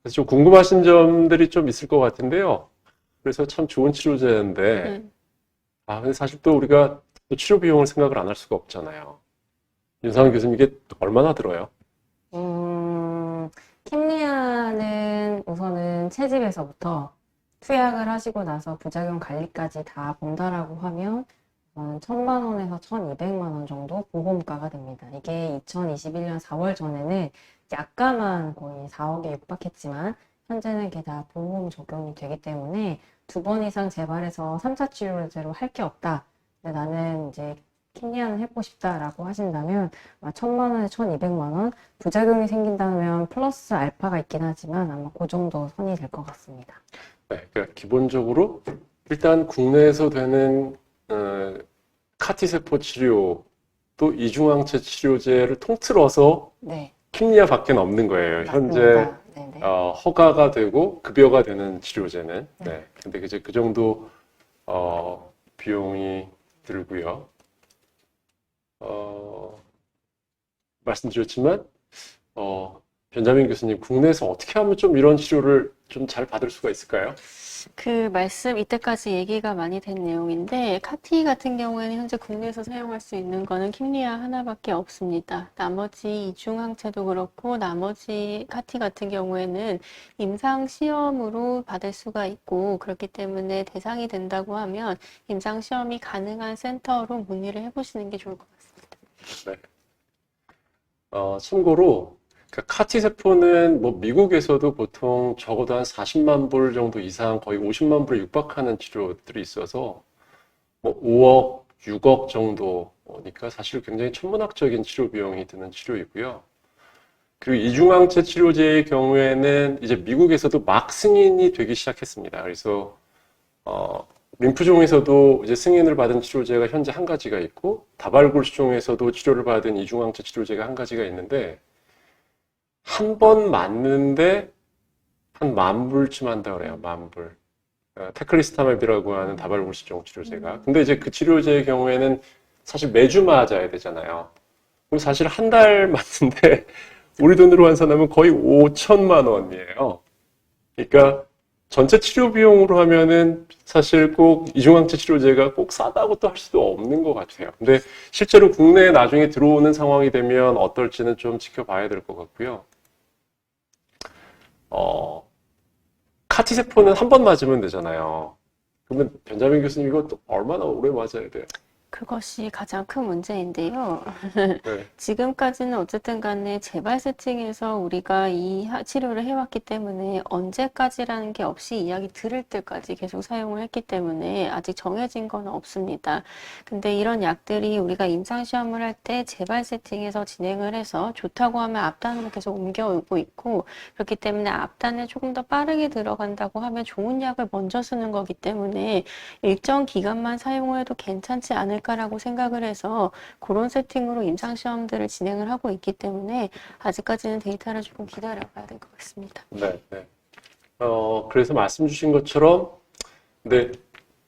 그래서 좀 궁금하신 점들이 좀 있을 것 같은데요. 그래서 참 좋은 치료제인데, 근데 사실 또 우리가 또 치료 비용을 생각을 안 할 수가 없잖아요. 윤상현 교수님, 이게 얼마나 들어요? 음, 킴리아는 우선은 채집에서부터 투약을 하시고 나서 부작용 관리까지 다 본다라고 하면 1,000만 원에서 1,200만 원 정도 보험가가 됩니다. 이게 2021년 4월 전에는 약가만 거의 4억에 육박했지만 현재는 이게 다 보험 적용이 되기 때문에 2번 이상 재발해서 3차 치료제로 할 게 없다. 근데 나는 이제 킴리아는 해보고 싶다라고 하신다면 1,000만 원에 1,200만 원 부작용이 생긴다면 플러스 알파가 있긴 하지만 아마 그 정도 선이 될 것 같습니다. 네, 그러니까 기본적으로 일단 국내에서 되는 카티세포 치료 또 이중항체 치료제를 통틀어서 네, 킴리아밖에 없는 거예요. 현재 맞습니다. 네네. 허가가 되고 급여가 되는 치료제는. 네. 네, 근데 이제 그 정도 비용이 들고요. 말씀드렸지만 변자민 교수님, 국내에서 어떻게 하면 좀 이런 치료를 좀 잘 받을 수가 있을까요? 그 말씀 이때까지 얘기가 많이 된 내용인데 카티 같은 경우에는 현재 국내에서 사용할 수 있는 거는 킴리아 하나밖에 없습니다. 나머지 이중항체도 그렇고 나머지 카티 같은 경우에는 임상 시험으로 받을 수가 있고 그렇기 때문에 대상이 된다고 하면 임상 시험이 가능한 센터로 문의를 해보시는 게 좋을 것 같습니다. 네. 참고로 카티 세포는 뭐 미국에서도 보통 적어도 한 40만 불 정도 이상 거의 50만 불에 육박하는 치료들이 있어서 뭐 5억, 6억 정도니까 사실 굉장히 천문학적인 치료 비용이 드는 치료이고요. 그리고 이중항체 치료제의 경우에는 이제 미국에서도 막 승인이 되기 시작했습니다. 그래서 림프종에서도 이제 승인을 받은 치료제가 현재 한 가지가 있고 다발골수종에서도 치료를 받은 이중항체 치료제가 한 가지가 있는데 한 번 맞는데 한 10,000불쯤 한다 그래요. 10,000불. 테클리스타맵이라고 하는 다발골수종 치료제가. 근데 이제 그 치료제의 경우에는 사실 매주 맞아야 되잖아요. 그럼 사실 한 달 맞는데 우리 돈으로 환산하면 거의 5천만 원이에요. 그러니까 전체 치료 비용으로 하면은 사실 꼭 이중항체 치료제가 꼭 싸다고 또 할 수도 없는 것 같아요. 근데 실제로 국내에 나중에 들어오는 상황이 되면 어떨지는 좀 지켜봐야 될 것 같고요. 카티세포는 한 번 맞으면 되잖아요. 그러면 변자민 교수님 이거 또 얼마나 오래 맞아야 돼요? 그것이 가장 큰 문제인데요. 네. 지금까지는 어쨌든 간에 재발 세팅에서 우리가 이 치료를 해왔기 때문에 언제까지라는 게 없이 이야기 들을 때까지 계속 사용을 했기 때문에 아직 정해진 건 없습니다. 근데 이런 약들이 우리가 임상시험을 할 때 재발 세팅에서 진행을 해서 좋다고 하면 앞단으로 계속 옮겨오고 있고 그렇기 때문에 앞단에 조금 더 빠르게 들어간다고 하면 좋은 약을 먼저 쓰는 거기 때문에 일정 기간만 사용을 해도 괜찮지 않을까라고 생각을 해서 그런 세팅으로 임상시험들을 진행을 하고 있기 때문에 아직까지는 데이터를 조금 기다려봐야 될 것 같습니다. 네, 네. 그래서 말씀 주신 것처럼, 근데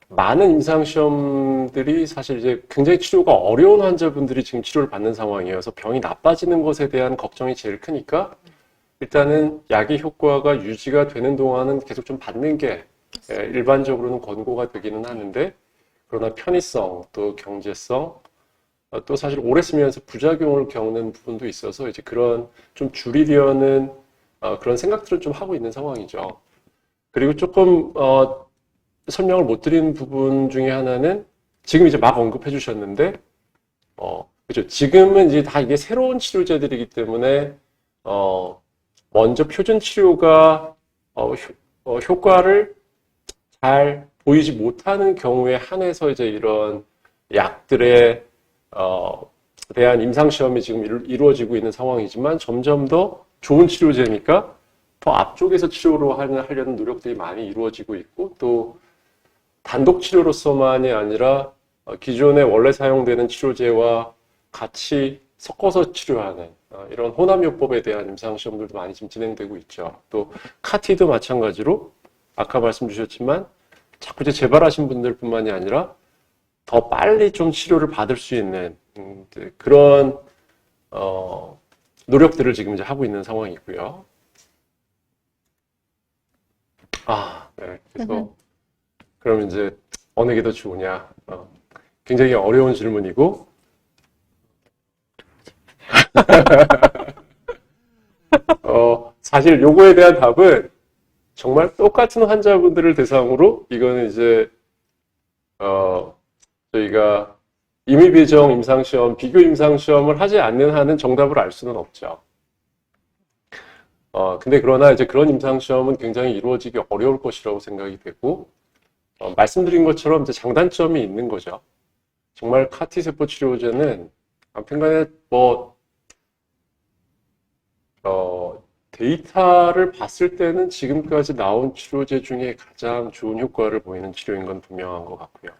많은 임상시험들이 사실 이제 굉장히 치료가 어려운 환자분들이 지금 치료를 받는 상황이어서 병이 나빠지는 것에 대한 걱정이 제일 크니까 일단은 약의 효과가 유지가 되는 동안은 계속 좀 받는 게 일반적으로는 권고가 되기는 하는데 그러나 편의성 또 경제성 또 사실 오래 쓰면서 부작용을 겪는 부분도 있어서 이제 그런 좀 줄이려는 그런 생각들을 좀 하고 있는 상황이죠. 그리고 조금 설명을 못 드린 부분 중에 하나는 지금 이제 막 언급해 주셨는데 그죠. 지금은 이제 다 이게 새로운 치료제들이기 때문에 먼저 표준 치료가 효과를 잘 보이지 못하는 경우에 한해서 이제 이런 약들의 대한 임상시험이 지금 이루어지고 있는 상황이지만 점점 더 좋은 치료제니까 더 앞쪽에서 치료로 하려는 노력들이 많이 이루어지고 있고 또 단독 치료로서만이 아니라 기존에 원래 사용되는 치료제와 같이 섞어서 치료하는 이런 혼합요법에 대한 임상시험들도 많이 지금 진행되고 있죠. 또 카티도 마찬가지로 아까 말씀 주셨지만 자꾸 이제 재발하신 분들뿐만이 아니라 더 빨리 좀 치료를 받을 수 있는 그런 노력들을 지금 이제 하고 있는 상황이고요. 네. 그래서 그럼 이제 어느 게 더 좋으냐? 굉장히 어려운 질문이고, 사실 요거에 대한 답은 정말 똑같은 환자분들을 대상으로 이거는 이제 저희가 임의비정 임상시험, 비교 임상시험을 하지 않는 한은 정답을 알 수는 없죠. 근데 그러나 이제 그런 임상시험은 굉장히 이루어지기 어려울 것이라고 생각이 되고, 말씀드린 것처럼 이제 장단점이 있는 거죠. 정말 CAR-T 세포 치료제는 아무튼간에 데이터를 봤을 때는 지금까지 나온 치료제 중에 가장 좋은 효과를 보이는 치료인 건 분명한 것 같고요.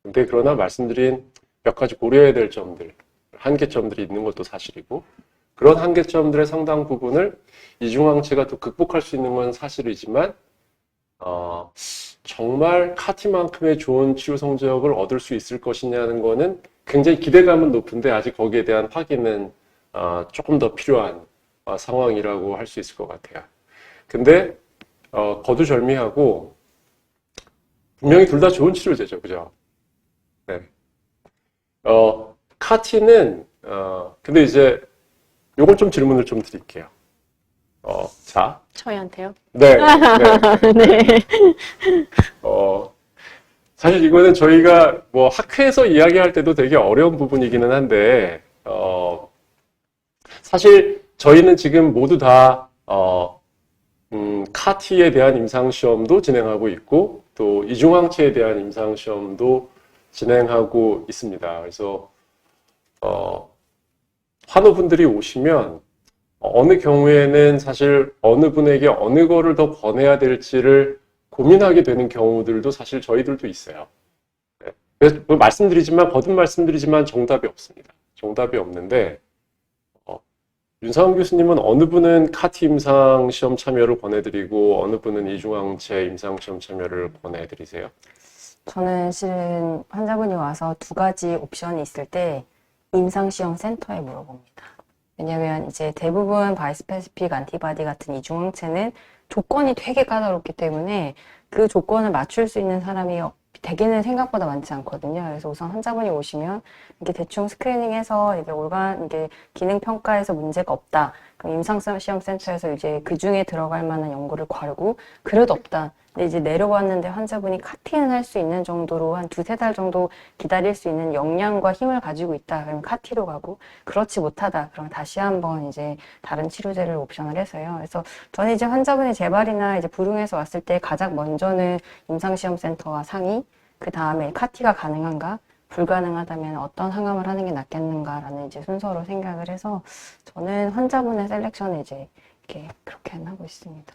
근데 그러나 말씀드린 몇 가지 고려해야 될 점들, 한계점들이 있는 것도 사실이고, 그런 한계점들의 상당 부분을 이중항체가 또 극복할 수 있는 건 사실이지만, 정말 CAR-T만큼의 좋은 치료 성적을 얻을 수 있을 것이냐는 거는 굉장히 기대감은 높은데 아직 거기에 대한 확인은 조금 더 필요한 상황이라고 할 수 있을 것 같아요. 근데 거두절미하고 분명히 둘 다 좋은 치료제죠, 그죠? 네. CAR-T는 근데 이제 요걸 좀 질문을 좀 드릴게요. 자, 저희한테요? 네, 네. 네. 사실 이거는 저희가 뭐 학회에서 이야기할 때도 되게 어려운 부분이기는 한데, 사실 저희는 지금 모두 다, CAR-T에 대한 임상시험도 진행하고 있고, 또 이중항체에 대한 임상시험도 진행하고 있습니다. 그래서, 환우분들이 오시면, 어느 경우에는 사실 어느 분에게 어느 거를 더 권해야 될지를 고민하게 되는 경우들도 사실 저희들도 있어요. 네. 그래서 거듭 말씀드리지만 정답이 없습니다. 정답이 없는데, 윤상훈 교수님은 어느 분은 CAR-T 임상시험 참여를 권해드리고, 어느 분은 이중항체 임상시험 참여를 권해드리세요? 저는 실은 환자분이 와서 두 가지 옵션이 있을 때 임상시험 센터에 물어봅니다. 왜냐면 이제 대부분 바이스페시픽 안티바디 같은 이중항체는 조건이 되게 까다롭기 때문에 그 조건을 맞출 수 있는 사람이 대개는 생각보다 많지 않거든요. 그래서 우선 환자분이 오시면 이렇게 대충 스크리닝해서 이게 이게 기능 평가에서 문제가 없다. 그럼 임상시험 센터에서 이제 그 중에 들어갈 만한 연구를 과르고 그래도 없다. 근데 이제 내려왔는데 환자분이 CAR-T는 할 수 있는 정도로 한 2-3달 정도 기다릴 수 있는 역량과 힘을 가지고 있다. 그러면 CAR-T로 가고 그렇지 못하다. 그럼 다시 한번 이제 다른 치료제를 옵션을 해서요. 그래서 저는 이제 환자분이 재발이나 이제 불응해서 왔을 때 가장 먼저는 임상시험 센터와 상의, 그 다음에 CAR-T가 가능한가? 불가능하다면 어떤 상황을 하는 게 낫겠는가라는 이제 순서로 생각을 해서 저는 환자분의 셀렉션을 이제 이렇게 그렇게 하고 있습니다.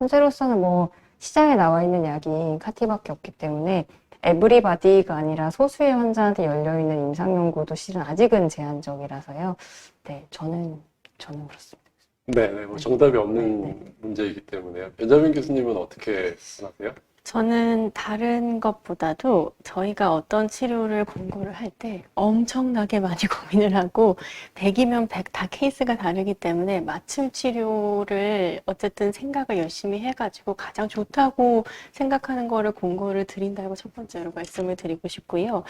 현재로서는 뭐 시장에 나와 있는 약이 CAR-T밖에 없기 때문에 에브리바디가 아니라 소수의 환자한테 열려있는 임상연구도 실은 아직은 제한적이라서요. 네, 저는 그렇습니다. 네, 뭐 정답이 없는 문제이기 때문에요. 벤자민 교수님은 어떻게 생각하세요? 저는 다른 것보다도 저희가 어떤 치료를 권고를 할 때 엄청나게 많이 고민을 하고 100이면 100 다 케이스가 다르기 때문에 맞춤 치료를 어쨌든 생각을 열심히 해가지고 가장 좋다고 생각하는 거를 권고를 드린다고 첫 번째로 말씀을 드리고 싶고요.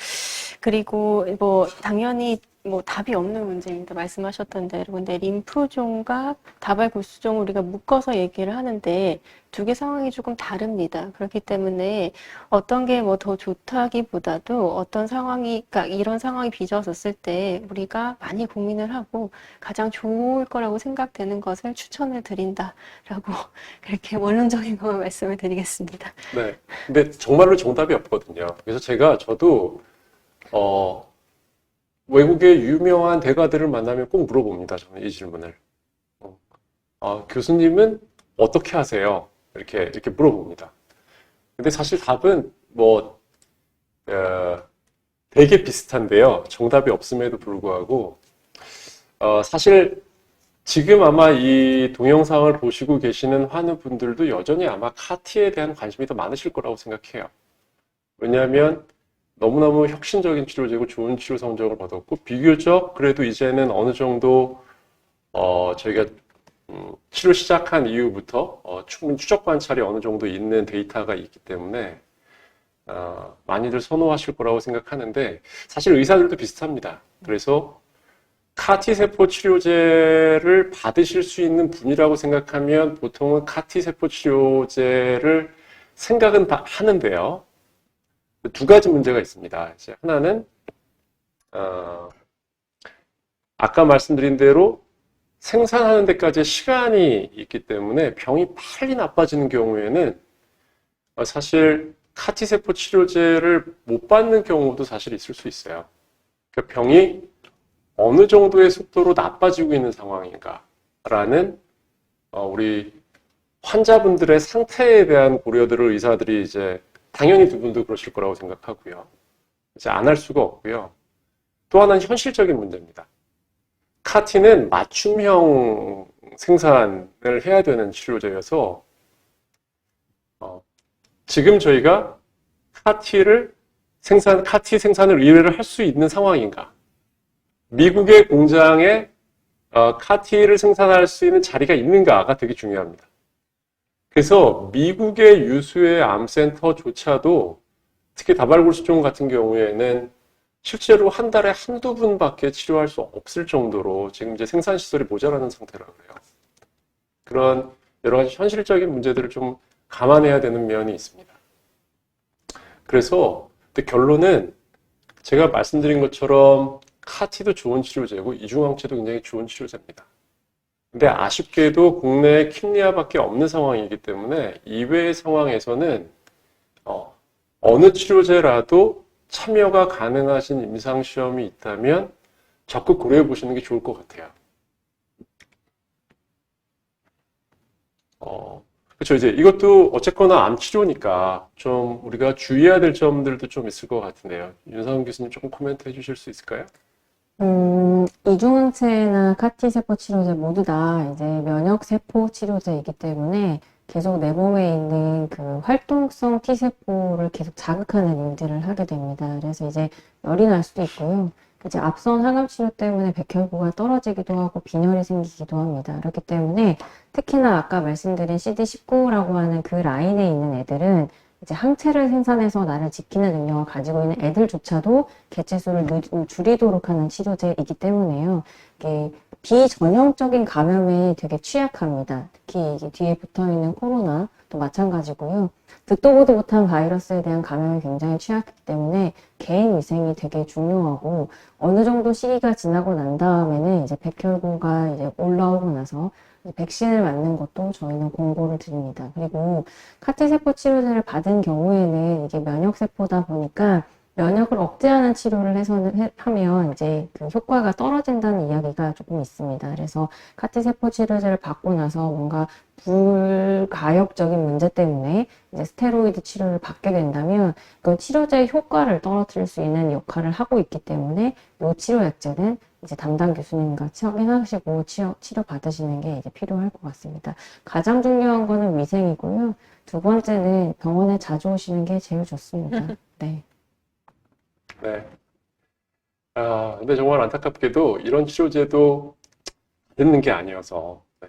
그리고 뭐 당연히 뭐 답이 없는 문제입니다. 말씀하셨던 대로. 근데 림프종과 다발골수종을 우리가 묶어서 얘기를 하는데 두 개 상황이 조금 다릅니다. 그렇기 때문에 어떤 게 뭐 더 좋다기보다도 어떤 상황이, 그러니까 이런 상황이 빚어졌을 때 우리가 많이 고민을 하고 가장 좋을 거라고 생각되는 것을 추천을 드린다라고 그렇게 원론적인 것만 말씀을 드리겠습니다. 네. 근데 정말로 정답이 없거든요. 그래서 저도, 외국의 유명한 대가들을 만나면 꼭 물어봅니다. 저는 이 질문을. 교수님은 어떻게 하세요? 이렇게 물어봅니다. 근데 사실 답은 되게 비슷한데요. 정답이 없음에도 불구하고, 사실 지금 아마 이 동영상을 보시고 계시는 환우분들도 여전히 아마 CAR-T에 대한 관심이 더 많으실 거라고 생각해요. 왜냐하면 너무너무 혁신적인 치료제고 좋은 치료 성적을 받았고, 비교적 그래도 이제는 어느 정도, 저희가, 치료 시작한 이후부터 충분히 추적 관찰이 어느 정도 있는 데이터가 있기 때문에 많이들 선호하실 거라고 생각하는데 사실 의사들도 비슷합니다. 그래서 CAR-T 세포 치료제를 받으실 수 있는 분이라고 생각하면 보통은 CAR-T 세포 치료제를 생각은 다 하는데요. 두 가지 문제가 있습니다. 이제 하나는 아까 말씀드린 대로 생산하는 데까지의 시간이 있기 때문에 병이 빨리 나빠지는 경우에는 사실 CAR-T 세포 치료제를 못 받는 경우도 사실 있을 수 있어요. 그러니까 병이 어느 정도의 속도로 나빠지고 있는 상황인가라는 우리 환자분들의 상태에 대한 고려들을 의사들이 이제 당연히 두 분도 그러실 거라고 생각하고요. 이제 안 할 수가 없고요. 또 하나는 현실적인 문제입니다. CAR-T는 맞춤형 생산을 해야 되는 치료제여서 지금 저희가 CAR-T 생산을 의뢰를 할 수 있는 상황인가? 미국의 공장에 CAR-T를 생산할 수 있는 자리가 있는가가 되게 중요합니다. 그래서 미국의 유수의 암센터조차도 특히 다발골수증 같은 경우에는 실제로 한 달에 한두 분밖에 치료할 수 없을 정도로 지금 이제 생산 시설이 모자라는 상태라고 해요. 그런 여러 가지 현실적인 문제들을 좀 감안해야 되는 면이 있습니다. 그래서 근데 결론은 제가 말씀드린 것처럼 CAR-T도 좋은 치료제고 이중항체도 굉장히 좋은 치료제입니다. 근데 아쉽게도 국내에 킴리아밖에 없는 상황이기 때문에 이외의 상황에서는 어느 치료제라도 참여가 가능하신 임상시험이 있다면 적극 고려해 보시는 게 좋을 것 같아요. 그렇죠. 이제 이것도 어쨌거나 암 치료니까 좀 우리가 주의해야 될 점들도 좀 있을 것 같은데요. 윤상훈 교수님 조금 코멘트 해주실 수 있을까요? 이중항체나 CAR-T 세포 치료제 모두 다 이제 면역 세포 치료제이기 때문에 계속 내 몸에 있는 그 활동성 T세포를 계속 자극하는 일들을 하게 됩니다. 그래서 이제 열이 날 수도 있고요. 이제 앞선 항암 치료 때문에 백혈구가 떨어지기도 하고 빈혈이 생기기도 합니다. 그렇기 때문에 특히나 아까 말씀드린 CD19라고 하는 그 라인에 있는 애들은 이제 항체를 생산해서 나를 지키는 능력을 가지고 있는 애들조차도 개체수를 줄이도록 하는 치료제이기 때문에요. 이게 비전형적인 감염에 되게 취약합니다. 특히 이게 뒤에 붙어있는 코로나도 마찬가지고요. 듣도 보도 못한 바이러스에 대한 감염에 굉장히 취약하기 때문에 개인 위생이 되게 중요하고 어느 정도 시기가 지나고 난 다음에는 이제 백혈구가 이제 올라오고 나서 백신을 맞는 것도 저희는 공고를 드립니다. 그리고 CAR-T 세포 치료제를 받은 경우에는 이게 면역세포다 보니까 면역을 억제하는 치료를 하면 이제 그 효과가 떨어진다는 이야기가 조금 있습니다. 그래서 CAR-T 세포 치료제를 받고 나서 뭔가 불가역적인 문제 때문에 이제 스테로이드 치료를 받게 된다면 그 치료제의 효과를 떨어뜨릴 수 있는 역할을 하고 있기 때문에 이 치료 약제는 이제 담당 교수님과 확인하시고 치료 받으시는 게 이제 필요할 것 같습니다. 가장 중요한 거는 위생이고요. 두 번째는 병원에 자주 오시는 게 제일 좋습니다. 네. 네. 근데 정말 안타깝게도 이런 치료제도 듣는 게 아니어서. 네.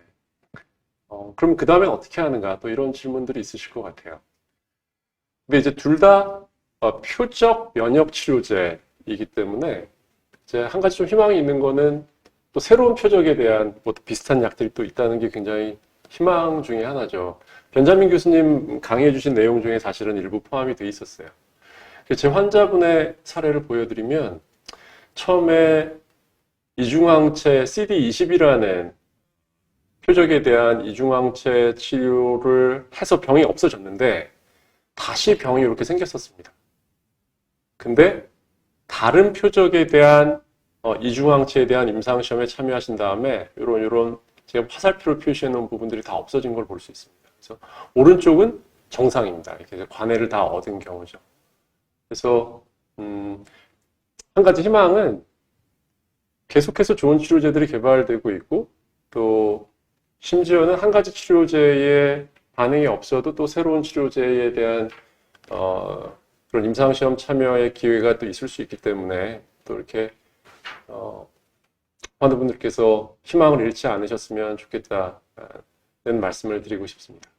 그럼 그 다음엔 어떻게 하는가? 또 이런 질문들이 있으실 것 같아요. 근데 이제 둘 다 표적 면역 치료제이기 때문에 이제 한 가지 좀 희망이 있는 거는 또 새로운 표적에 대한 뭐 비슷한 약들이 또 있다는 게 굉장히 희망 중에 하나죠. 변자민 교수님 강의해 주신 내용 중에 사실은 일부 포함이 돼 있었어요. 제 환자분의 사례를 보여드리면 처음에 이중항체 CD20이라는 표적에 대한 이중항체 치료를 해서 병이 없어졌는데 다시 병이 이렇게 생겼었습니다. 근데 다른 표적에 대한 이중항체에 대한 임상시험에 참여하신 다음에 이런 제가 화살표를 표시해 놓은 부분들이 다 없어진 걸 볼 수 있습니다. 그래서 오른쪽은 정상입니다. 이렇게 관해를 다 얻은 경우죠. 그래서 한 가지 희망은 계속해서 좋은 치료제들이 개발되고 있고 또 심지어는 한 가지 치료제의 반응이 없어도 또 새로운 치료제에 대한 그런 임상시험 참여의 기회가 또 있을 수 있기 때문에 또 이렇게 환우분들께서 희망을 잃지 않으셨으면 좋겠다는 말씀을 드리고 싶습니다.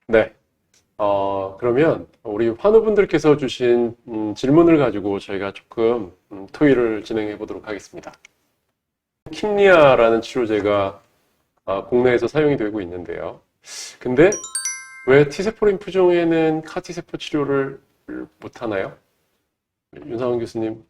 네. 그러면 우리 환우분들께서 주신 질문을 가지고 저희가 조금 토의를 진행해 보도록 하겠습니다. 킴리아라는 치료제가 국내에서 사용이 되고 있는데요. 근데 왜 T세포 림프종에는 카티세포 치료를 못 하나요? 윤상원 교수님.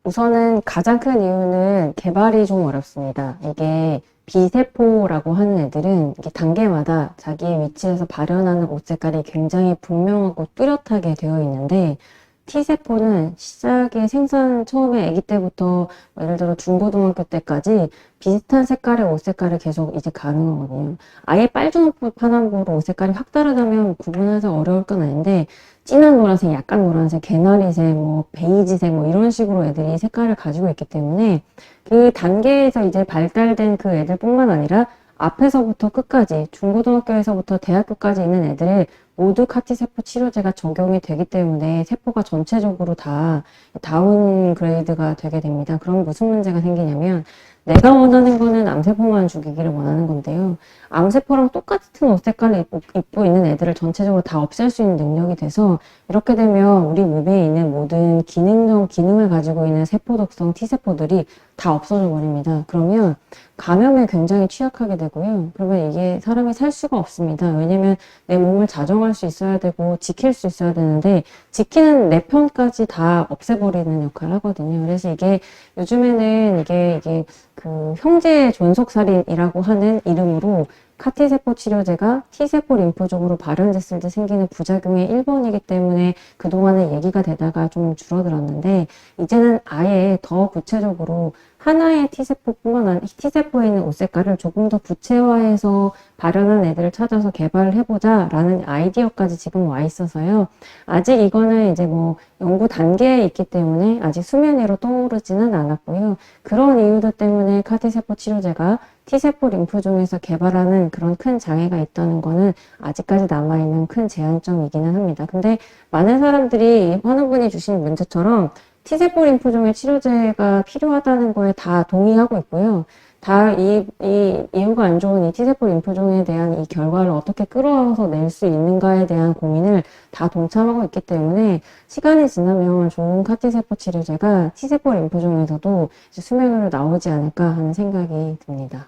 우선은 가장 큰 이유는 개발이 좀 어렵습니다. 이게 B세포라고 하는 애들은 이게 단계마다 자기 위치에서 발현하는 옷 색깔이 굉장히 분명하고 뚜렷하게 되어 있는데 T세포는 시작에 생산 처음에 아기 때부터 예를 들어 중고등학교 때까지 비슷한 색깔의 옷 색깔을 계속 이제 가능하거든요. 아예 빨주노초 파남보로 옷 색깔이 확 다르다면 구분해서 어려울 건 아닌데 진한 노란색, 약간 노란색, 개나리색, 뭐 베이지색 뭐 이런 식으로 애들이 색깔을 가지고 있기 때문에 그 단계에서 이제 발달된 그 애들뿐만 아니라 앞에서부터 끝까지 중고등학교에서부터 대학교까지 있는 애들을 모두 카티세포 치료제가 적용이 되기 때문에 세포가 전체적으로 다 다운그레이드가 되게 됩니다. 그럼 무슨 문제가 생기냐면 내가 원하는 거는 암세포만 죽이기를 원하는 건데요. 암세포랑 똑같은 옷 색깔을 입고 있는 애들을 전체적으로 다 없앨 수 있는 능력이 돼서 이렇게 되면 우리 몸에 있는 모든 기능을 가지고 있는 세포독성 T세포들이 다 없어져 버립니다. 그러면 감염에 굉장히 취약하게 되고요. 그러면 이게 사람이 살 수가 없습니다. 왜냐면 내 몸을 자정할 수 있어야 되고 지킬 수 있어야 되는데 지키는 내 편까지 다 없애버리는 역할을 하거든요. 그래서 이게 요즘에는 이게 그 형제 존속살인이라고 하는 이름으로 카티세포 치료제가 T세포 림프종으로 발현됐을 때 생기는 부작용의 1번이기 때문에 그동안은 얘기가 되다가 좀 줄어들었는데 이제는 아예 더 구체적으로 하나의 T세포뿐만 아니라 T세포에 있는 옷 색깔을 조금 더 구체화해서 발현한 애들을 찾아서 개발을 해보자 라는 아이디어까지 지금 와 있어서요. 아직 이거는 이제 뭐 연구 단계에 있기 때문에 아직 수면 위로 떠오르지는 않았고요. 그런 이유들 때문에 카티세포 치료제가 T세포 림프종에서 개발하는 그런 큰 장애가 있다는 거는 아직까지 남아있는 큰 제한점이기는 합니다. 근데 많은 사람들이 환우분이 주신 문제처럼 T세포 림프종의 치료제가 필요하다는 거에 다 동의하고 있고요. 다 이유가 안 좋은 이 T세포 림프종에 대한 이 결과를 어떻게 끌어서 낼 수 있는가에 대한 고민을 다 동참하고 있기 때문에 시간이 지나면 좋은 카티세포 치료제가 T세포 림프종에서도 이제 수면으로 나오지 않을까 하는 생각이 듭니다.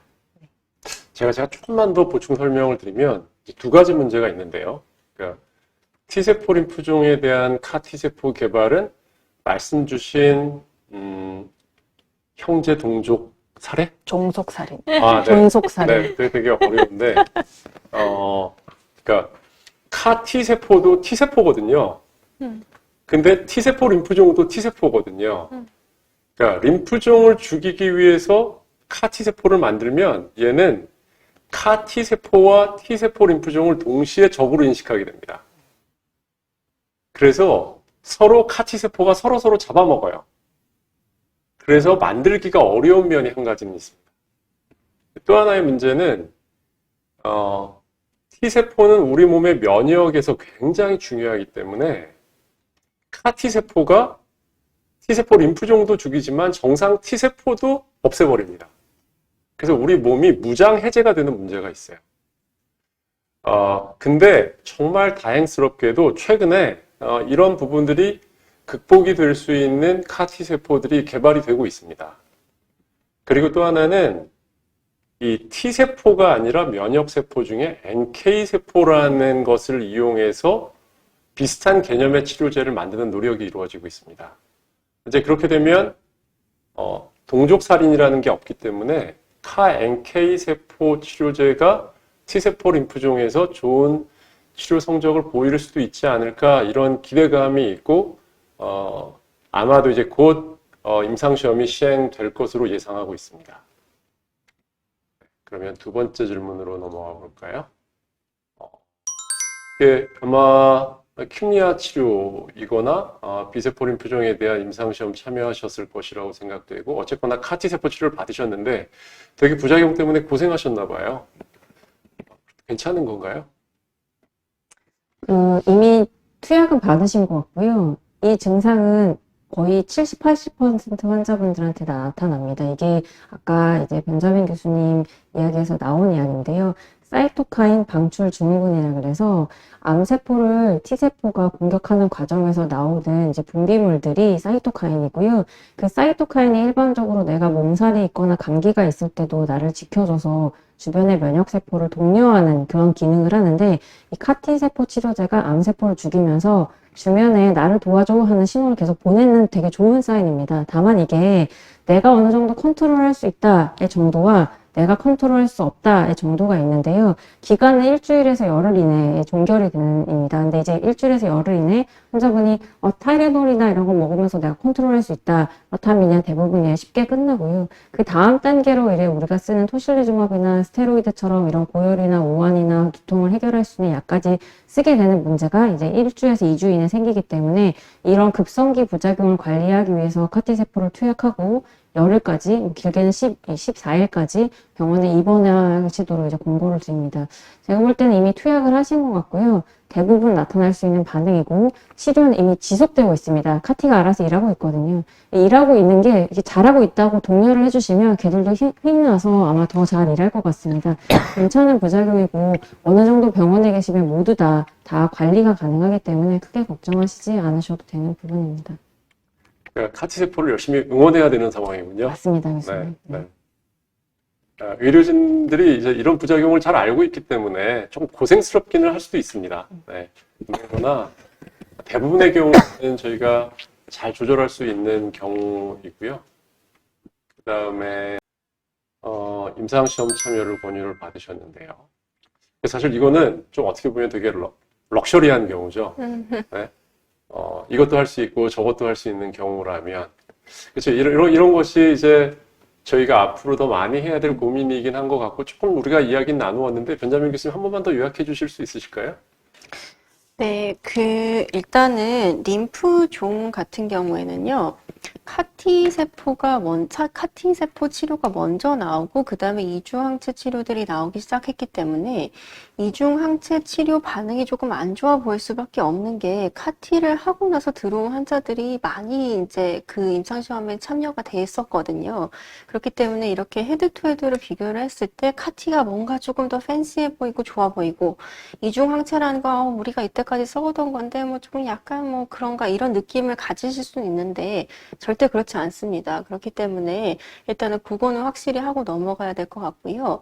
제가 조금만 더 보충 설명을 드리면 두 가지 문제가 있는데요. 그러니까 T세포 림프종에 대한 카티세포 개발은 말씀 주신 형제 동족 살해? 종속살인. 네. 존속살인. 네, 되게 어려운데 그러니까 카티세포도 T세포거든요. 근데 T세포 림프종도 T세포거든요. 그러니까 림프종을 죽이기 위해서 카티세포를 만들면 얘는 카티세포와 T세포 림프종을 동시에 적으로 인식하게 됩니다. 그래서 서로 카티세포가 서로 잡아먹어요. 그래서 만들기가 어려운 면이 한 가지는 있습니다. 또 하나의 문제는 T세포는 우리 몸의 면역에서 굉장히 중요하기 때문에 카티세포가 T세포 림프종도 죽이지만 정상 T세포도 없애버립니다. 그래서 우리 몸이 무장 해제가 되는 문제가 있어요. 근데 정말 다행스럽게도 최근에 이런 부분들이 극복이 될 수 있는 카티세포들이 개발이 되고 있습니다. 그리고 또 하나는 이 T세포가 아니라 면역세포 중에 NK세포라는 것을 이용해서 비슷한 개념의 치료제를 만드는 노력이 이루어지고 있습니다. 이제 그렇게 되면 동족살인이라는 게 없기 때문에 NK세포 치료제가 T세포 림프종에서 좋은 치료 성적을 보일 수도 있지 않을까 이런 기대감이 있고 아마도 이제 곧 임상시험이 시행될 것으로 예상하고 있습니다. 그러면 두 번째 질문으로 넘어가 볼까요? 이게 아마 킴리아 치료이거나 B세포 림프종에 대한 임상시험 참여하셨을 것이라고 생각되고 어쨌거나 카티세포 치료를 받으셨는데 되게 부작용 때문에 고생하셨나 봐요. 괜찮은 건가요? 이미 투약은 받으신 것 같고요. 이 증상은 거의 70, 80% 환자분들한테 다 나타납니다. 이게 아까 이제 변자민 교수님 이야기에서 나온 이야기인데요. 사이토카인 방출 증후군이라 그래서 암세포를 T세포가 공격하는 과정에서 나오는 이제 분비물들이 사이토카인이고요. 그 사이토카인이 일반적으로 내가 몸살이 있거나 감기가 있을 때도 나를 지켜줘서 주변의 면역세포를 독려하는 그런 기능을 하는데, 이 카티세포 치료제가 암세포를 죽이면서 주변에 나를 도와줘 하는 신호를 계속 보내는 되게 좋은 사인입니다. 다만 이게 내가 어느 정도 컨트롤할 수 있다의 정도와 내가 컨트롤할 수 없다의 정도가 있는데요. 기간은 일주일에서 열흘 이내에 종결이 됩니다. 근데 이제 일주일에서 열흘 이내에 환자분이 타이레놀이나 이런 거 먹으면서 내가 컨트롤할 수 있다. 그렇다면 그냥 대부분 쉽게 끝나고요. 그 다음 단계로 이제 우리가 쓰는 토실리즈마브나 스테로이드처럼 이런 고열이나 오한이나 두통을 해결할 수 있는 약까지 쓰게 되는 문제가 이제 1주에서 2주 이내에 생기기 때문에 이런 급성기 부작용을 관리하기 위해서 카티세포를 투약하고 열흘까지, 길게는 14일까지 병원에 입원하시도록 이제 권고를 드립니다. 제가 볼 때는 이미 투약을 하신 것 같고요. 대부분 나타날 수 있는 반응이고, 치료는 이미 지속되고 있습니다. 카티가 알아서 일하고 있거든요. 일하고 있는 게 이렇게 잘하고 있다고 독려를 해주시면 걔들도 힘나서 아마 더 잘 일할 것 같습니다. 괜찮은 부작용이고, 어느 정도 병원에 계시면 모두 다 관리가 가능하기 때문에 크게 걱정하시지 않으셔도 되는 부분입니다. 그러니까 카티세포를 열심히 응원해야 되는 상황이군요. 맞습니다, 교수님. 네. 의료진들이 이제 이런 부작용을 잘 알고 있기 때문에 좀 고생스럽기는 할 수도 있습니다. 네. 그러나 대부분의 경우는 저희가 잘 조절할 수 있는 경우이고요. 그 다음에 임상시험 참여를 권유를 받으셨는데요. 사실 이거는 좀 어떻게 보면 되게 럭셔리한 경우죠. 네. 이것도 할 수 있고 저것도 할 수 있는 경우라면, 그렇죠. 이런 것이 이제 저희가 앞으로 더 많이 해야 될 고민이긴 한 것 같고, 조금 우리가 이야기는 나누었는데, 변자민 교수님 한 번만 더 요약해 주실 수 있으실까요? 네, 일단은 림프종 같은 경우에는요, 카티세포 치료가 먼저 나오고, 그 다음에 이중항체 치료들이 나오기 시작했기 때문에, 이중항체 치료 반응이 조금 안 좋아 보일 수밖에 없는 게, 카티를 하고 나서 들어온 환자들이 많이 이제 그 임상시험에 참여가 돼 있었거든요. 그렇기 때문에 이렇게 헤드 투 헤드로 비교를 했을 때, 카티가 뭔가 조금 더 팬시해 보이고 좋아 보이고, 이중항체라는 거, 우리가 이때까지 써오던 건데, 조금 약간 그런가, 이런 느낌을 가지실 수는 있는데, 절대 그렇지 않습니다. 그렇기 때문에, 일단은 그거는 확실히 하고 넘어가야 될 것 같고요.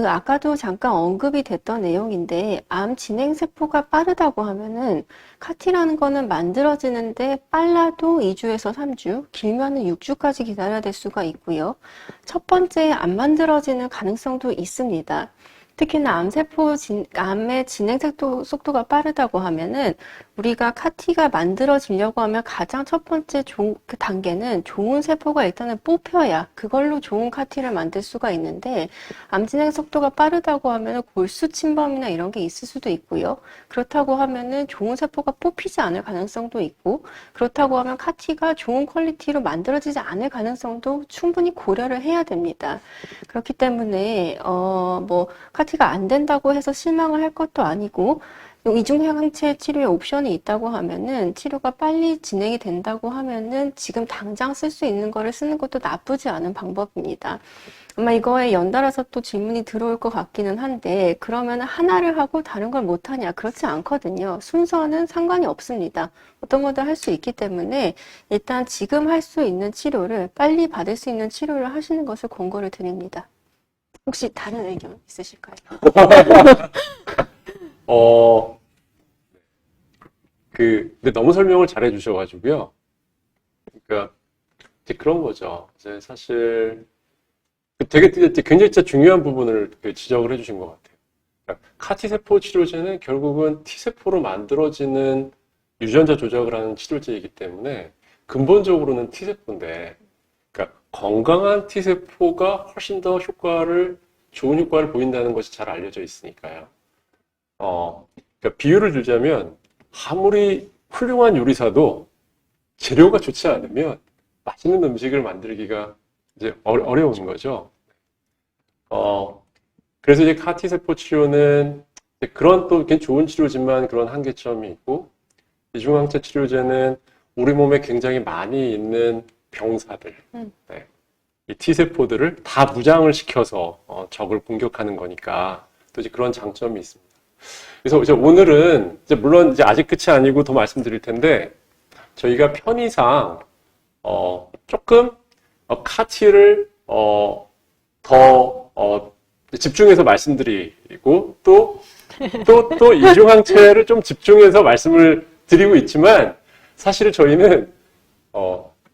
아까도 잠깐 언급이 됐던 내용인데, 암 진행세포가 빠르다고 하면은, 카티라는 거는 만들어지는데, 빨라도 2주에서 3주, 길면은 6주까지 기다려야 될 수가 있고요. 첫 번째, 안 만들어지는 가능성도 있습니다. 특히나 암의 진행 속도가 빠르다고 하면은 우리가 카티가 만들어지려고 하면 가장 첫 번째 그 단계는 좋은 세포가 일단은 뽑혀야 그걸로 좋은 카티를 만들 수가 있는데, 암 진행 속도가 빠르다고 하면은 골수 침범이나 이런 게 있을 수도 있고요. 그렇다고 하면은 좋은 세포가 뽑히지 않을 가능성도 있고, 그렇다고 하면 카티가 좋은 퀄리티로 만들어지지 않을 가능성도 충분히 고려를 해야 됩니다. 그렇기 때문에 카티가 안 된다고 해서 실망을 할 것도 아니고, 이중항체 치료의 옵션이 있다고 하면은, 치료가 빨리 진행이 된다고 하면은 지금 당장 쓸 수 있는 거를 쓰는 것도 나쁘지 않은 방법입니다. 아마 이거에 연달아서 또 질문이 들어올 것 같기는 한데, 그러면 하나를 하고 다른 걸 못하냐? 그렇지 않거든요. 순서는 상관이 없습니다. 어떤 것도 할 수 있기 때문에 일단 지금 할 수 있는 치료를, 빨리 받을 수 있는 치료를 하시는 것을 권고를 드립니다. 혹시 다른 의견 있으실까요? 근데 너무 설명을 잘 해주셔가지고요. 그러니까, 이제 그런 거죠. 이제 사실, 되게 굉장히 진짜 중요한 부분을 지적을 해주신 것 같아요. 그러니까 카티세포 치료제는 결국은 T세포로 만들어지는 유전자 조작을 하는 치료제이기 때문에 근본적으로는 T세포인데, 그러니까 건강한 T세포가 훨씬 더 좋은 효과를 보인다는 것이 잘 알려져 있으니까요. 그러니까 비유를 들자면, 아무리 훌륭한 요리사도 재료가 좋지 않으면 맛있는 음식을 만들기가 이제 어려운 거죠. 그래서 이제 카티세포 치료는 그런 또 좋은 치료지만 그런 한계점이 있고, 이중항체 치료제는 우리 몸에 굉장히 많이 있는 병사들, 네. 이 T세포들을 다 무장을 시켜서 적을 공격하는 거니까 또 이제 그런 장점이 있습니다. 그래서 이제 오늘은 이제 물론 이제 아직 끝이 아니고 더 말씀드릴 텐데 저희가 편의상 조금 카티를 더 집중해서 말씀드리고 또 이중항체를 좀 집중해서 말씀을 드리고 있지만 사실 저희는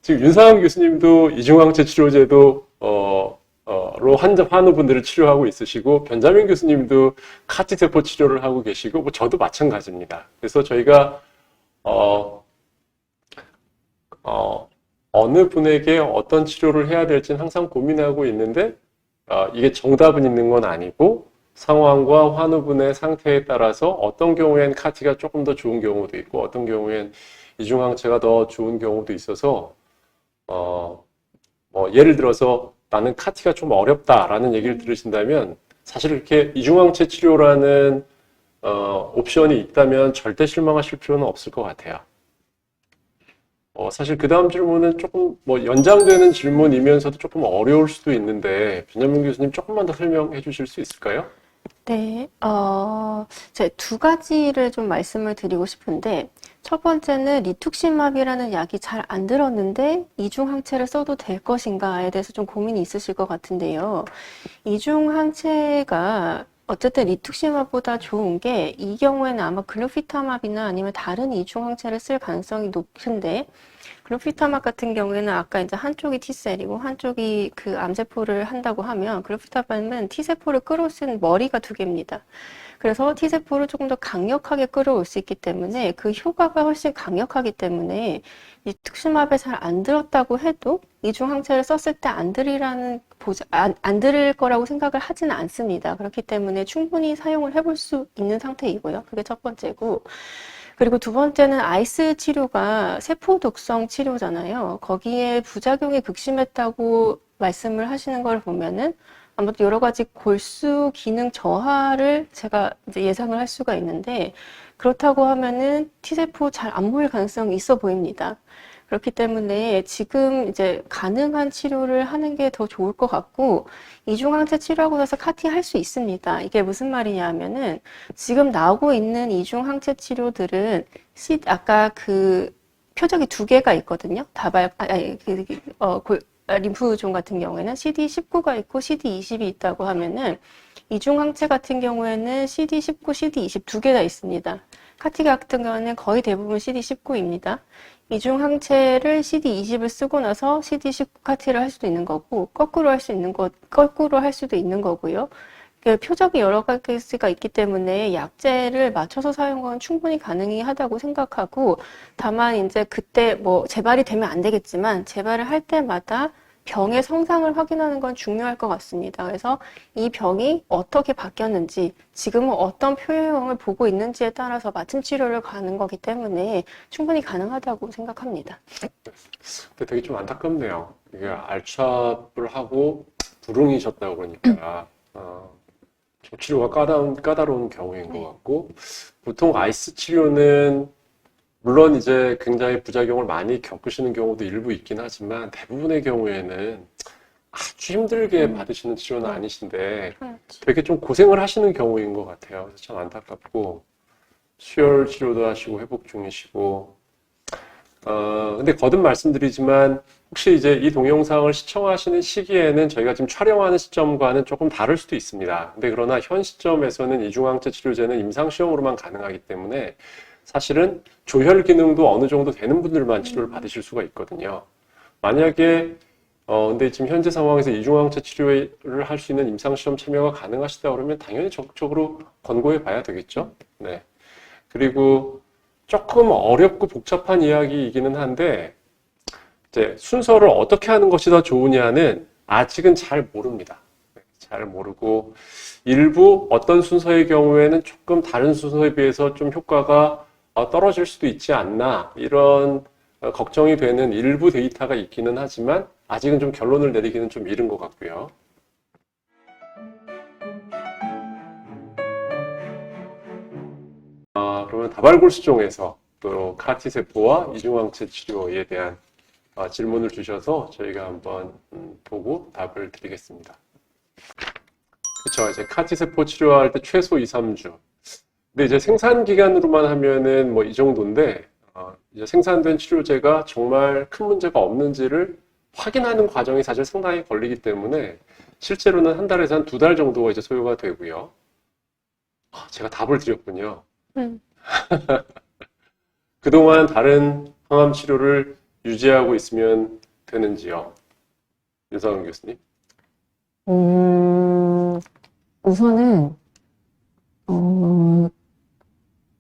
지금 윤상환 교수님도 이중항체 치료제도 로 환우분들을 치료하고 있으시고 변자민 교수님도 카티 세포 치료를 하고 계시고 뭐 저도 마찬가지입니다. 그래서 저희가 어느 분에게 어떤 치료를 해야 될지는 항상 고민하고 있는데 이게 정답은 있는 건 아니고 상황과 환우분의 상태에 따라서 어떤 경우엔 카티가 조금 더 좋은 경우도 있고 어떤 경우엔 이중항체가 더 좋은 경우도 있어서 뭐 예를 들어서 나는 카티가 좀 어렵다라는 얘기를 들으신다면 사실 이렇게 이중항체 치료라는 옵션이 있다면 절대 실망하실 필요는 없을 것 같아요. 사실 그 다음 질문은 조금 뭐 연장되는 질문이면서도 조금 어려울 수도 있는데 변현민 교수님 조금만 더 설명해 주실 수 있을까요? 네, 제가 두 가지를 좀 말씀을 드리고 싶은데, 첫 번째는 리투ක්시맙이라는 약이 잘 안 들었는데, 이중항체를 써도 될 것인가에 대해서 좀 고민이 있으실 것 같은데요. 이중항체가 어쨌든 리투ක්시맙보다 좋은 게, 이 경우에는 아마 글루피타맙이나 아니면 다른 이중항체를 쓸 가능성이 높은데, 글루피타맙 같은 경우에는 아까 이제 한쪽이 T셀이고 한쪽이 그 암세포를 한다고 하면 글루피타맙은 T세포를 끌어올 수 있는 머리가 두 개입니다. 그래서 T세포를 조금 더 강력하게 끌어올 수 있기 때문에 그 효과가 훨씬 강력하기 때문에 리투ක්시맙에 잘 안 들었다고 해도 이중항체를 썼을 때 안 들을 거라고 생각을 하지는 않습니다. 그렇기 때문에 충분히 사용을 해볼 수 있는 상태이고요. 그게 첫 번째고. 그리고 두 번째는 아이스 치료가 세포 독성 치료잖아요. 거기에 부작용이 극심했다고 말씀을 하시는 걸 보면은 아무튼 여러 가지 골수 기능 저하를 제가 이제 예상을 할 수가 있는데 그렇다고 하면은 T세포 잘 안 모일 가능성이 있어 보입니다. 그렇기 때문에 지금 이제 가능한 치료를 하는 게 더 좋을 것 같고 이중항체 치료하고 나서 카티 할 수 있습니다. 이게 무슨 말이냐 하면은 지금 나오고 있는 이중항체 치료들은 아까 그 표적이 두 개가 있거든요. 림프종 같은 경우에는 CD19가 있고 CD20이 있다고 하면은 이중항체 같은 경우에는 CD19, CD20 두 개 다 있습니다. 카티 같은 경우는 거의 대부분 CD19입니다. 이중항체를 CD20을 쓰고 나서 CD19 카티를 할 수도 있는 거고, 거꾸로 할 수도 있는 거고요. 표적이 여러 가지가 있기 때문에 약제를 맞춰서 사용은 충분히 가능하다고 생각하고, 다만 이제 그때 뭐 재발이 되면 안 되겠지만, 재발을 할 때마다 병의 성상을 확인하는 건 중요할 것 같습니다. 그래서 이 병이 어떻게 바뀌었는지, 지금은 어떤 표형을 보고 있는지에 따라서 맞춤 치료를 가는 거기 때문에 충분히 가능하다고 생각합니다. 근데 되게 좀 안타깝네요. 이게 알차업을 하고 불응이셨다고 그러니까 좀 치료가 까다로운 경우인 것 같고 보통 아이스 치료는 물론 이제 굉장히 부작용을 많이 겪으시는 경우도 일부 있긴 하지만 대부분의 경우에는 아주 힘들게 받으시는 치료는 아니신데 되게 좀 고생을 하시는 경우인 것 같아요. 그래서 참 안타깝고 수혈 치료도 하시고 회복 중이시고 근데 거듭 말씀드리지만 혹시 이제 이 동영상을 시청하시는 시기에는 저희가 지금 촬영하는 시점과는 조금 다를 수도 있습니다. 근데 그러나 현 시점에서는 이중항체 치료제는 임상시험으로만 가능하기 때문에 사실은 조혈 기능도 어느 정도 되는 분들만 치료를 받으실 수가 있거든요. 만약에 근데 지금 현재 상황에서 이중항체 치료를 할 수 있는 임상시험 참여가 가능하시다 그러면 당연히 적극적으로 권고해 봐야 되겠죠. 네. 그리고 조금 어렵고 복잡한 이야기이기는 한데 이제 순서를 어떻게 하는 것이 더 좋으냐는 아직은 잘 모릅니다. 잘 모르고 일부 어떤 순서의 경우에는 조금 다른 순서에 비해서 좀 효과가 떨어질 수도 있지 않나 이런 걱정이 되는 일부 데이터가 있기는 하지만 아직은 좀 결론을 내리기는 좀 이른 것 같고요. 그러면 다발골수종에서 또 카티 세포와 이중항체 치료에 대한 질문을 주셔서 저희가 한번 보고 답을 드리겠습니다. 그렇죠. 이제 카티 세포 치료할 때 최소 2, 3주. 근데 이제 생산 기간으로만 하면은 뭐 이 정도인데 이제 생산된 치료제가 정말 큰 문제가 없는지를 확인하는 과정이 사실 상당히 걸리기 때문에 실제로는 한 달에서 한 2달 정도가 이제 소요가 되고요. 제가 답을 드렸군요. 그동안 다른 항암 치료를 유지하고 있으면 되는지요? 윤상은 교수님. 우선은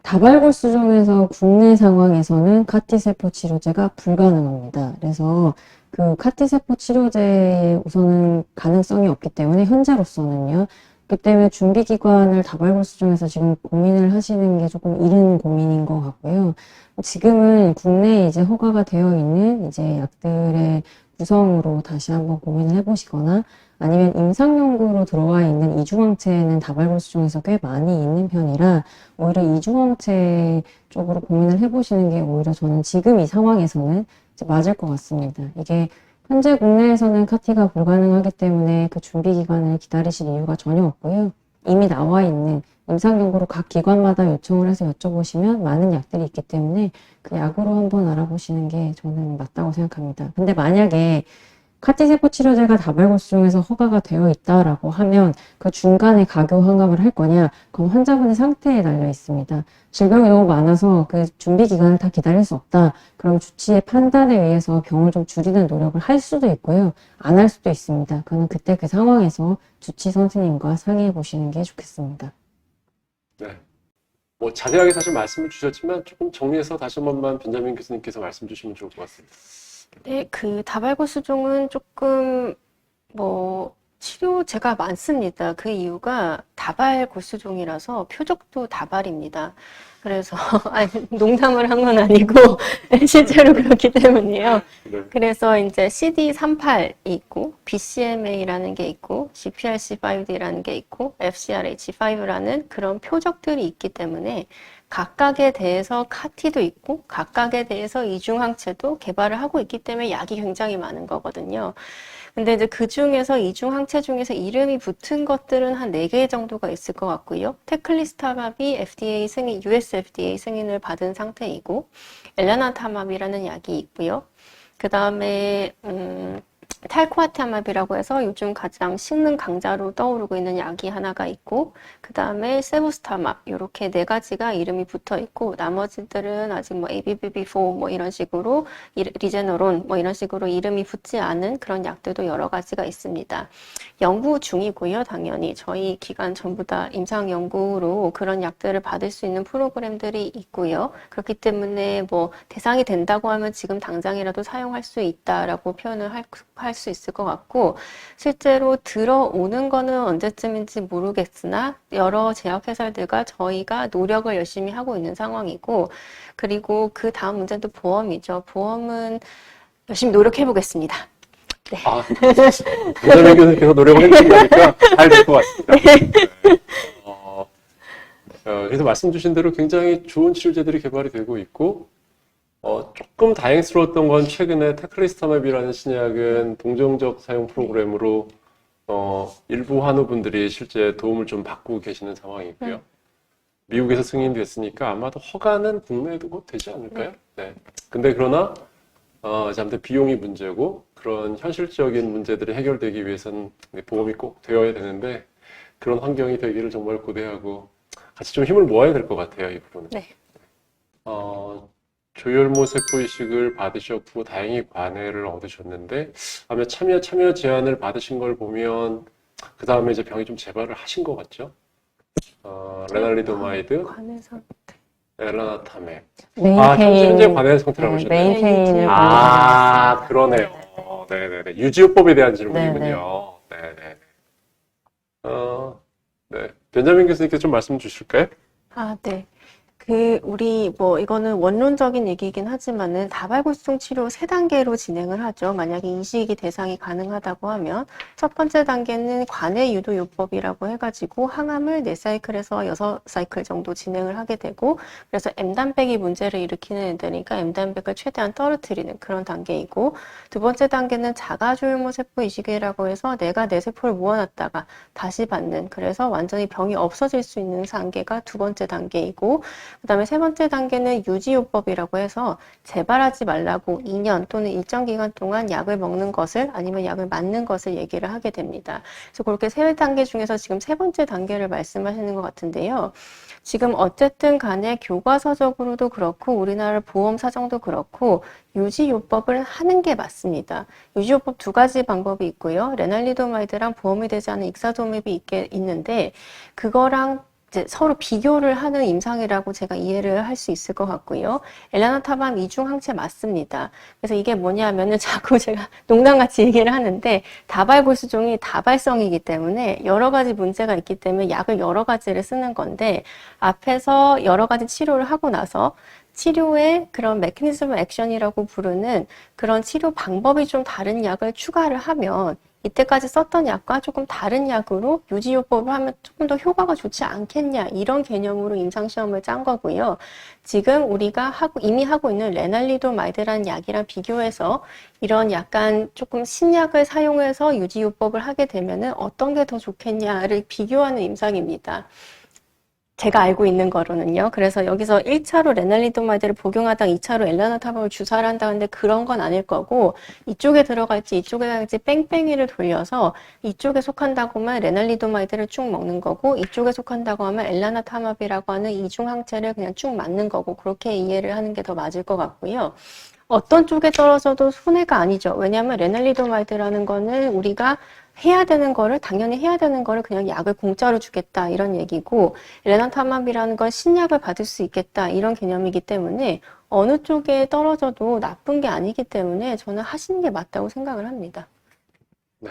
다발골수 중에서 국내 상황에서는 카티세포 치료제가 불가능합니다. 그래서 그 카티세포 치료제에 우선은 가능성이 없기 때문에 현재로서는요. 그렇기 때문에 준비기관을 다발골수 중에서 지금 고민을 하시는 게 조금 이른 고민인 것 같고요. 지금은 국내에 이제 허가가 되어 있는 이제 약들의 구성으로 다시 한번 고민을 해보시거나 아니면 임상연구로 들어와 있는 이중항체는 다발골수 중에서 꽤 많이 있는 편이라 오히려 이중항체 쪽으로 고민을 해보시는 게 오히려 저는 지금 이 상황에서는 이제 맞을 것 같습니다. 이게 현재 국내에서는 카티가 불가능하기 때문에 그 준비 기간을 기다리실 이유가 전혀 없고요. 이미 나와 있는 임상연구로 각 기관마다 요청을 해서 여쭤보시면 많은 약들이 있기 때문에 그 약으로 한번 알아보시는 게 저는 맞다고 생각합니다. 근데 만약에 카티세포 치료제가 다발골수 중에서 허가가 되어 있다라고 하면 그 중간에 가교 환갑을 할 거냐? 그건 환자분의 상태에 달려 있습니다. 질병이 너무 많아서 그 준비 기간을 다 기다릴 수 없다. 그럼 주치의 판단에 의해서 병을 좀 줄이는 노력을 할 수도 있고요. 안 할 수도 있습니다. 그는 그때 그 상황에서 주치 선생님과 상의해 보시는 게 좋겠습니다. 네. 뭐 자세하게 사실 말씀을 주셨지만 조금 정리해서 다시 한 번만 벤자민 교수님께서 말씀 주시면 좋을 것 같습니다. 네, 그 다발골수종은 조금 뭐 치료제가 많습니다. 그 이유가 다발골수종이라서 표적도 다발입니다. 그래서 아니, 농담을 한 건 아니고 실제로 그렇기 때문이에요. 네. 그래서 이제 CD38이 있고 BCMA라는 게 있고 GPRC5D라는 게 있고 FcRH5라는 그런 표적들이 있기 때문에 각각에 대해서 카티도 있고 각각에 대해서 이중항체도 개발을 하고 있기 때문에 약이 굉장히 많은 거거든요. 근데 이제 그 중에서 이중항체 중에서 이름이 붙은 것들은 한 4개 정도가 있을 것 같고요. 테클리스타밥이 FDA 승인, US FDA 승인을 받은 상태이고, 엘라나타맙이라는 약이 있고요. 그 다음에, 탈코아타맙이라고 해서 요즘 가장 식는 강자로 떠오르고 있는 약이 하나가 있고, 그 다음에 세부스타맙, 요렇게 4가지가 이름이 붙어 있고, 나머지들은 아직 뭐 ABBB4 뭐 이런 식으로, 리제너론 뭐 이런 식으로 이름이 붙지 않은 그런 약들도 여러 가지가 있습니다. 연구 중이고요, 당연히. 저희 기관 전부 다 임상 연구로 그런 약들을 받을 수 있는 프로그램들이 있고요. 그렇기 때문에 뭐 대상이 된다고 하면 지금 당장이라도 사용할 수 있다라고 표현을 할 수 있을 것 같고, 실제로 들어오는 거는 언제쯤인지 모르겠으나 여러 제약회사들과 저희가 노력을 열심히 하고 있는 상황이고, 그리고 그 다음 문제는 또 보험이죠. 보험은 열심히 노력해 보겠습니다. 네. 벤자민 교수님께서 노력을 해주신다니까 잘 될 것 같습니다. 네. 그래서 말씀 주신 대로 굉장히 좋은 치료제들이 개발이 되고 있고, 조금 다행스러웠던 건 최근에 테클리스타맵이라는 신약은 동정적 사용 프로그램으로 일부 환우분들이 실제 도움을 좀 받고 계시는 상황이고요. 미국에서 승인됐으니까 아마도 허가는 국내에도 곧 되지 않을까요? 네. 근데 그러나 이제 아무튼 비용이 문제고 그런 현실적인 문제들이 해결되기 위해서는 보험이 꼭 되어야 되는데 그런 환경이 되기를 정말 고대하고 같이 좀 힘을 모아야 될 것 같아요, 이 부분은. 네. 조혈모 세포 이식을 받으셨고 다행히 관해를 얻으셨는데 아마 참여 제안을 받으신 걸 보면 그 다음에 이제 병이 좀 재발을 하신 것 같죠? 레날리도마이드, 관해 상태. 엘라나타맵. 메인테인, 현재 관해 상태라고 하셨네요. 메인테인을 그러네요. 네네네. 유지요법에 대한 질문이군요. 네네. 네. 벤자민 교수님께서 좀 말씀 주실까요? 네. 우리, 이거는 원론적인 얘기이긴 하지만은, 다발골수종 치료 3단계로 진행을 하죠. 만약에 이식이 대상이 가능하다고 하면, 첫 번째 단계는 관해 유도 요법이라고 해가지고, 항암을 4사이클에서 6사이클 정도 진행을 하게 되고, 그래서 M단백이 문제를 일으키는 애들이니까 M단백을 최대한 떨어뜨리는 그런 단계이고, 두 번째 단계는 자가조혈모 세포 이식이라고 해서 내가 내 세포를 모아놨다가 다시 받는, 그래서 완전히 병이 없어질 수 있는 단계가 두 번째 단계이고, 그 다음에 세 번째 단계는 유지요법이라고 해서 재발하지 말라고 2년 또는 일정 기간 동안 약을 먹는 것을 아니면 약을 맞는 것을 얘기를 하게 됩니다. 그래서 그렇게 세 단계 중에서 지금 세 번째 단계를 말씀하시는 것 같은데요. 지금 어쨌든 간에 교과서적으로도 그렇고 우리나라 보험 사정도 그렇고 유지요법을 하는 게 맞습니다. 유지요법 2가지 방법이 있고요. 레날리도마이드랑 보험이 되지 않은 익사도맵이 있는데 그거랑 이제 서로 비교를 하는 임상이라고 제가 이해를 할 수 있을 것 같고요. 엘라나타밤 이중 항체 맞습니다. 그래서 이게 뭐냐면은 자꾸 제가 농담같이 얘기를 하는데 다발골수종이 다발성이기 때문에 여러 가지 문제가 있기 때문에 약을 여러 가지를 쓰는 건데 앞에서 여러 가지 치료를 하고 나서 치료의 그런 메커니즘 액션이라고 부르는 그런 치료 방법이 좀 다른 약을 추가를 하면 이때까지 썼던 약과 조금 다른 약으로 유지요법을 하면 조금 더 효과가 좋지 않겠냐 이런 개념으로 임상시험을 짠 거고요. 지금 우리가 이미 하고 있는 레날리도마이드라는 약이랑 비교해서 이런 약간 조금 신약을 사용해서 유지요법을 하게 되면은 어떤 게 더 좋겠냐를 비교하는 임상입니다. 제가 알고 있는 거로는요. 그래서 여기서 1차로 레날리도마이드를 복용하다가 2차로 엘라나타밤을 주사를 한다는데 그런 건 아닐 거고 이쪽에 들어갈지 이쪽에 갈지 뺑뺑이를 돌려서 이쪽에 속한다고 하면 레날리도마이드를 쭉 먹는 거고 이쪽에 속한다고 하면 엘라나타밥이라고 하는 이중 항체를 그냥 쭉 맞는 거고 그렇게 이해를 하는 게 더 맞을 것 같고요. 어떤 쪽에 떨어져도 손해가 아니죠. 왜냐하면 레날리도마이드라는 거는 우리가 해야 되는 거를 당연히 해야 되는 거를 그냥 약을 공짜로 주겠다 이런 얘기고 레나타맘이라는 건 신약을 받을 수 있겠다 이런 개념이기 때문에 어느 쪽에 떨어져도 나쁜 게 아니기 때문에 저는 하시는 게 맞다고 생각을 합니다. 네.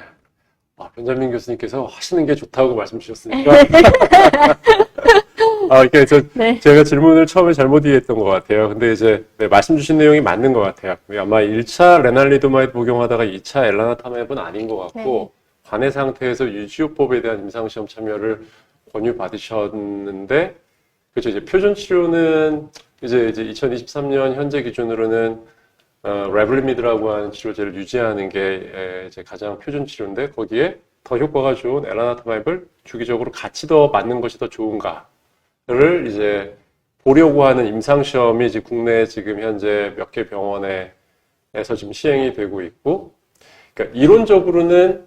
변자민 교수님께서 하시는 게 좋다고 말씀 주셨으니까. 네. 제가 질문을 처음에 잘못 이해했던 것 같아요. 근데 이제, 네, 말씀 주신 내용이 맞는 것 같아요. 아마 1차 레날리도마이드 복용하다가 2차 엘라나타맵은 아닌 것 같고, 관해 상태에서 유지요법에 대한 임상시험 참여를 권유받으셨는데, 그렇죠. 이제 표준 치료는 이제 2023년 현재 기준으로는 레블리미드라고 하는 치료제를 유지하는 게 이제 가장 표준 치료인데 거기에 더 효과가 좋은 엘라나타마입을 주기적으로 같이 더 맞는 것이 더 좋은가를 이제 보려고 하는 임상시험이 이제 국내 지금 현재 몇 개 병원에서 지금 시행이 되고 있고, 그러니까 이론적으로는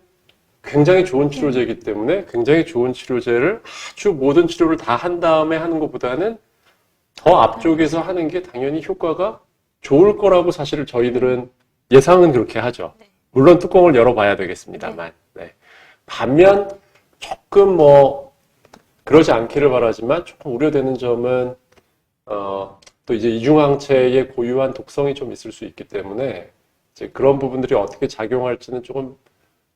굉장히 좋은 치료제이기 때문에 굉장히 좋은 치료제를 아주 모든 치료를 다 한 다음에 하는 것보다는 더 앞쪽에서 하는 게 당연히 효과가 좋을 거라고 사실 저희들은 예상은 그렇게 하죠. 물론 뚜껑을 열어봐야 되겠습니다만. 네. 반면 조금 그러지 않기를 바라지만 조금 우려되는 점은 또 이제 이중항체의 고유한 독성이 좀 있을 수 있기 때문에 이제 그런 부분들이 어떻게 작용할지는 조금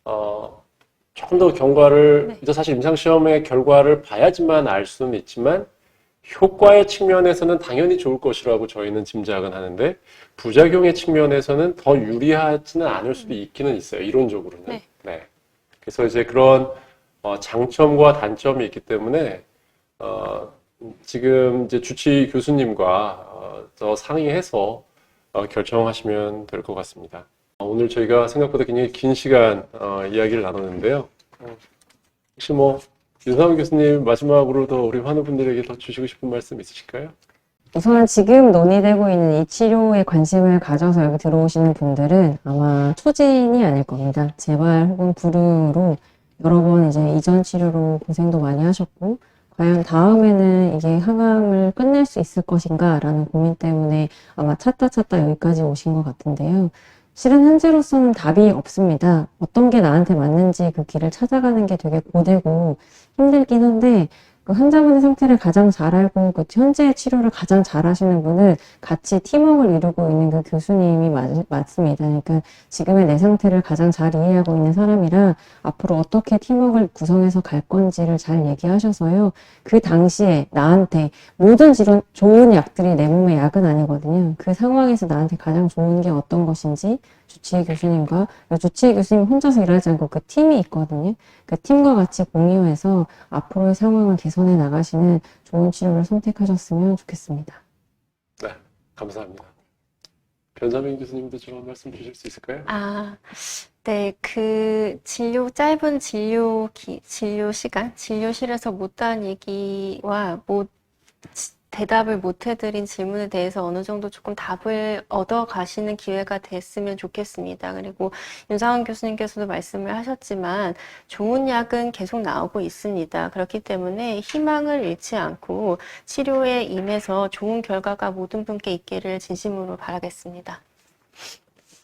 더 경과를 이제 사실 임상시험의 결과를 봐야지만 알 수는 있지만 효과의 측면에서는 당연히 좋을 것이라고 저희는 짐작은 하는데 부작용의 측면에서는 더 유리하지는 않을 수도 있기는 있어요. 이론적으로는. 네. 그래서 이제 그런 장점과 단점이 있기 때문에 지금 이제 주치 교수님과 더 상의해서 결정하시면 될 것 같습니다. 오늘 저희가 생각보다 굉장히 긴 시간 이야기를 나눴는데요. 혹시 윤상훈 교수님 마지막으로 더 우리 환우분들에게 더 주시고 싶은 말씀 있으실까요? 우선 지금 논의되고 있는 이 치료에 관심을 가져서 여기 들어오시는 분들은 아마 초진이 아닐 겁니다. 재발 혹은 불우로 여러 번 이제 이전 치료로 고생도 많이 하셨고 과연 다음에는 이게 항암을 끝낼 수 있을 것인가 라는 고민 때문에 아마 찾다 여기까지 오신 것 같은데요. 실은 현재로서는 답이 없습니다. 어떤 게 나한테 맞는지 그 길을 찾아가는 게 되게 고되고 힘들긴 한데 그 환자분의 상태를 가장 잘 알고 그 현재 치료를 가장 잘 하시는 분은 같이 팀워크를 이루고 있는 그 교수님이 맞습니다. 그러니까 지금의 내 상태를 가장 잘 이해하고 있는 사람이랑 앞으로 어떻게 팀워크를 구성해서 갈 건지를 잘 얘기하셔서요. 그 당시에 나한테 모든 좋은 약들이 내 몸의 약은 아니거든요. 그 상황에서 나한테 가장 좋은 게 어떤 것인지 주치의 교수님과 주치의 교수님 혼자서 일하지 않고 그 팀이 있거든요. 그 팀과 같이 공유해서 앞으로의 상황을 개선해 나가시는 좋은 치료를 선택하셨으면 좋겠습니다. 네, 감사합니다. 변자민 교수님도 좀 말씀 주실 수 있을까요? 네, 짧은 진료 시간, 진료실에서 못다한 얘기와 대답을 못 해드린 질문에 대해서 어느 정도 조금 답을 얻어 가시는 기회가 됐으면 좋겠습니다. 그리고 윤상원 교수님께서도 말씀을 하셨지만 좋은 약은 계속 나오고 있습니다. 그렇기 때문에 희망을 잃지 않고 치료에 임해서 좋은 결과가 모든 분께 있기를 진심으로 바라겠습니다.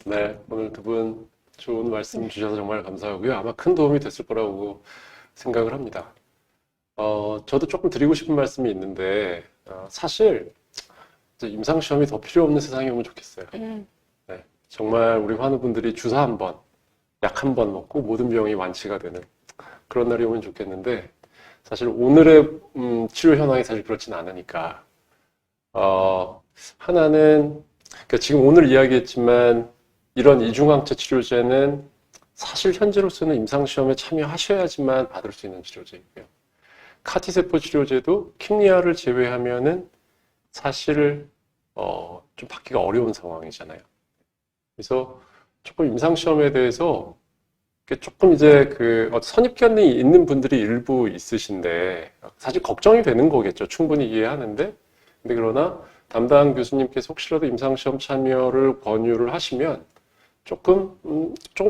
네, 오늘 두 분 좋은 말씀 주셔서 정말 감사하고요. 아마 큰 도움이 됐을 거라고 생각을 합니다. 저도 조금 드리고 싶은 말씀이 있는데, 사실 이제 임상시험이 더 필요 없는 세상이 오면 좋겠어요. 네, 정말 우리 환우분들이 주사 한 번, 약 한 번 먹고 모든 병이 완치가 되는 그런 날이 오면 좋겠는데, 사실 오늘의 치료 현황이 사실 그렇진 않으니까, 하나는, 그러니까 지금 오늘 이야기했지만, 이런 이중항체 치료제는 사실 현재로서는 임상시험에 참여하셔야지만 받을 수 있는 치료제이고요. 카티세포 치료제도 킴리아를 제외하면은 사실 좀 받기가 어려운 상황이잖아요. 그래서 조금 임상시험에 대해서 조금 이제 선입견이 있는 분들이 일부 있으신데 사실 걱정이 되는 거겠죠. 충분히 이해하는데. 근데 그러나 담당 교수님께서 혹시라도 임상시험 참여를 권유를 하시면 조금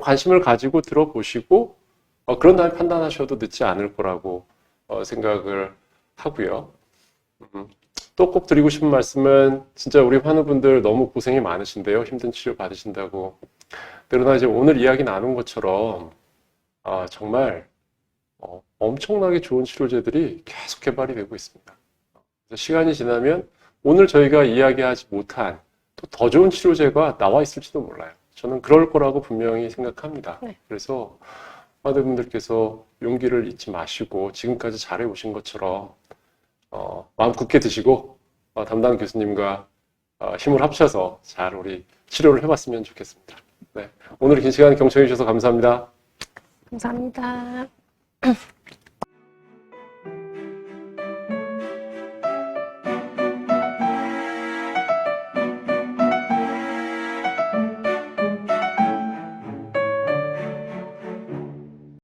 관심을 가지고 들어보시고 그런 다음에 판단하셔도 늦지 않을 거라고 생각을 하고요. 또 꼭 드리고 싶은 말씀은 진짜 우리 환우분들 너무 고생이 많으신데요. 힘든 치료 받으신다고. 그러나 이제 오늘 이야기 나눈 것처럼 정말 엄청나게 좋은 치료제들이 계속 개발이 되고 있습니다. 그래서 시간이 지나면 오늘 저희가 이야기하지 못한 또 더 좋은 치료제가 나와 있을지도 몰라요. 저는 그럴 거라고 분명히 생각합니다. 네. 그래서 환우분들께서 용기를 잊지 마시고 지금까지 잘해오신 것처럼 마음 굳게 드시고 담당 교수님과 힘을 합쳐서 잘 우리 치료를 해봤으면 좋겠습니다. 네. 오늘 긴 시간 경청해 주셔서 감사합니다. 감사합니다.